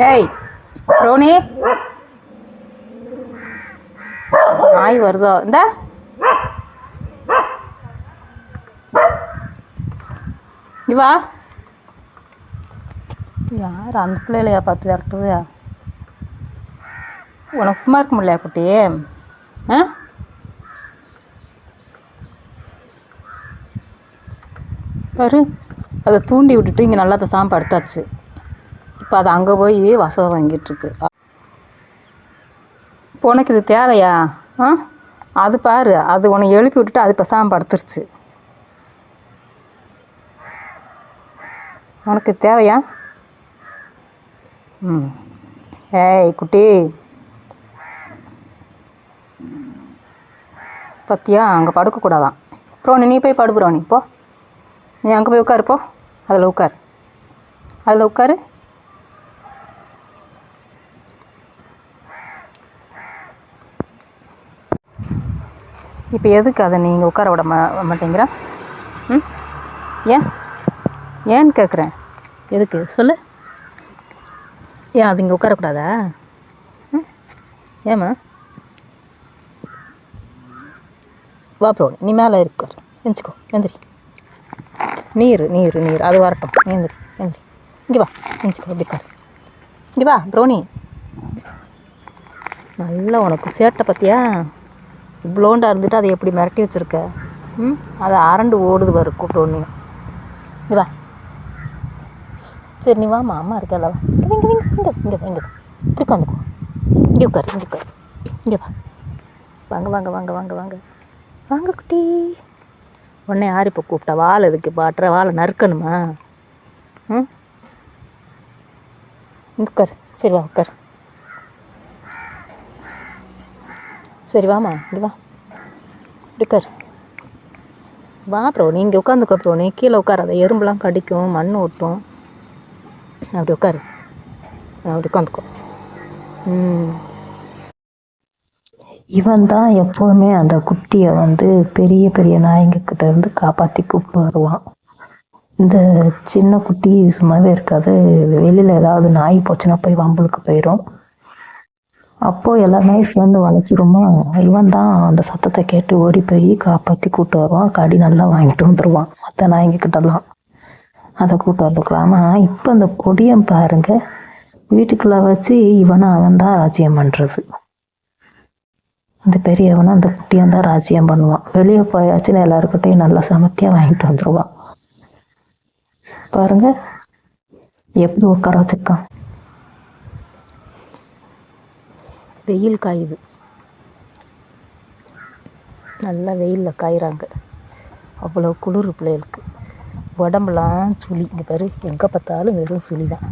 ஏய் ரோனி, நாய் வருதோ? இந்த இவா யார் அந்த பிள்ளைலையா பார்த்து விரட்டுது? உனக்கு சும்மா இருக்க முடியலையா குட்டி? ஆ பாரு, அதை தூண்டி விட்டுட்டு இங்கே நல்லா பேசாமல் படுத்தாச்சு. இப்போ அது அங்கே போய் வசம் வாங்கிட்டுருக்கு. இப்போ உனக்கு இது தேவையா? அது பாரு, அது உன்னை எழுப்பி விட்டுட்டு அது பேசாமல் படுத்துருச்சு. உனக்கு தேவையா? ஏய் குட்டி, பத்தியா அங்கே படுக்கக்கூடாதான். ப்ரோனி நீ போய் படு. ப்ரோனி போ, நீ அங்கே போய் உட்காரு. போ, அதில் உட்காரு, அதில் உட்காரு. இப்போ எதுக்கு அதை நீங்கள் உட்கார விட மாட்டேங்கிற? ஏன்னு கேட்குறேன். எதுக்கு சொல்லு? ஏன் அது இங்கே உட்காரக்கூடாதா? ஏம்மா? வா ப்ரோ, நீ மேலே இருக்கார். எந்திரிக்கோ, எந்திரி. நீர் நீர் நீர் அது வரட்டும். எந்திரி எந்திரி. இங்கே வா, எந்திரிக்கோ. எப்படி கார் இங்கே வா ப்ரோனி. நல்லா உனக்கு சேட்டை பற்றியா? இவ்வளோண்டா இருந்துட்டு அதை எப்படி மிரட்டி வச்சுருக்க? அதை அரண்டு ஓடுது பாரு ப்ரோனி. இங்கே வா. சரி நீ வாமா, அம்மா இருக்கல. வா இங்கே இங்கே இங்கே இங்கே இங்கே இப்படி உட்காந்துக்கோ. இங்கே உட்காரு, இங்கே உட்காரு. இங்கே வா. வாங்க வாங்க வாங்க வாங்க வாங்க வாங்க குட்டி. உடனே யார் இப்போ கூப்பிட்டா? வாழை எதுக்கு பாட்டுற? வாழை நறுக்கணுமா? இங்கே உட்காரு. சரி வா உட்காரு. சரி வாமா, இப்படி வா. இப்படி உட்காரு. வா ப்ரோ, நீங்கள் உட்காந்துக்கோ ப்ரோ. நீ கீழே உட்காராத, எறும்புலாம் கடிக்கும், மண் ஓட்டும். அப்படி உட்காரு, அப்படி உட்காந்துக்கோ. இவன் தான் எப்போவுமே அந்த குட்டியை பெரிய பெரிய நாய்ங்கக்கிட்ட இருந்து காப்பாற்றி கூப்பிட்டு வருவான். இந்த சின்ன குட்டி சும்மாவே இருக்காது. வெளியில் ஏதாவது நாய் போச்சுன்னா போய் வம்பலுக்கு போயிடும். அப்போது எல்லா நாயும் சேர்ந்து வளைச்சிருமா. இவன் தான் அந்த சத்தத்தை கேட்டு ஓடி போய் காப்பாற்றி கூப்பிட்டு வருவான். கடி நல்லா வாங்கிட்டு வந்துடுவான் மற்ற நாய்ங்கக்கிட்டலாம். அதை கூப்பிட்டு வரதுக்கலாம். ஆனால் இப்போ அந்த பொடியன் பாருங்க, வீட்டுக்குள்ளே வச்சு அவன் தான் ராஜ்யம் பண்ணுறது. அந்த பெரியவனை அந்த குட்டியன் தான் ராஜ்யம் பண்ணுவான். வெளியே போயாச்சுன்னு எல்லாருக்கிட்டையும் நல்லா சமத்தியாக வாங்கிட்டு வந்துடுவான். பாருங்க எப்படி உட்கார வச்சிருக்கான். வெயில் காயுது, நல்லா வெயிலில் காயிறாங்க. அவ்வளோ குளிர் பிள்ளைகளுக்கு. உடம்புலாம் சுழி. இங்கே பாரு, எங்கே பார்த்தாலும் வெறும் சுழி தான்.